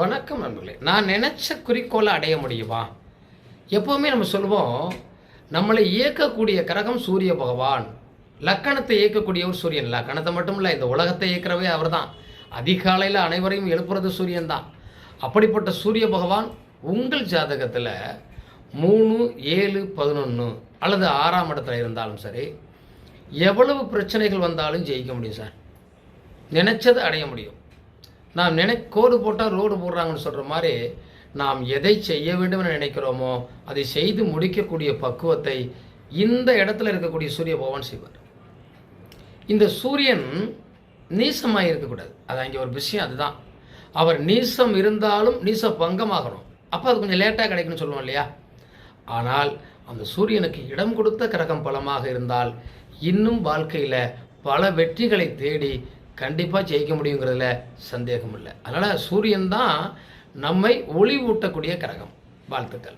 வணக்கம் நண்பர்களே. நான் நினச்ச குறிக்கோளை அடைய முடியுமா? எப்போவுமே நம்ம சொல்லுவோம், நம்மளை இயக்கக்கூடிய கிரகம் சூரிய பகவான். லக்கணத்தை இயக்கக்கூடியவர் சூரியன். லக்கணத்தை மட்டும் இல்லை, இந்த உலகத்தை இயக்கிறவே அவர் தான். அதிகாலையில் அனைவரையும் எழுப்புறது சூரியன் தான். அப்படிப்பட்ட சூரிய பகவான் உங்கள் ஜாதகத்தில் 3, 7, 11 அல்லது 6ஆம் இடத்துல இருந்தாலும் சரி, எவ்வளவு பிரச்சனைகள் வந்தாலும் ஜெயிக்க முடியும் சார். நினைச்சதை அடைய முடியும். நாம் கோடு போட்டால் ரோடு போடுறாங்கன்னு சொல்கிற மாதிரி, நாம் எதை செய்ய வேண்டும் என நினைக்கிறோமோ அதை செய்து முடிக்கக்கூடிய பக்குவத்தை இந்த இடத்துல இருக்கக்கூடிய சூரிய பகவான் செய்வார். இந்த சூரியன் நீசமாக இருக்கக்கூடாது. அது அங்கே ஒரு விஷயம். அதுதான், அவர் நீசம் இருந்தாலும் நீச பங்கமாகணும். அப்போ அது கொஞ்சம் லேட்டாக கிடைக்குன்னு சொல்லுவோம் இல்லையா? ஆனால் அந்த சூரியனுக்கு இடம் கொடுத்த கிரகம் பலமாக இருந்தால் இன்னும் வாழ்க்கையில் பல வெற்றிகளை தேடி கண்டிப்பாக ஜெயிக்க முடியுங்கிறதுல சந்தேகம் இல்லை. அதனால் சூரியன் தான் நம்மை ஒளி ஊட்டக்கூடிய கிரகம். வாழ்த்துக்கள்.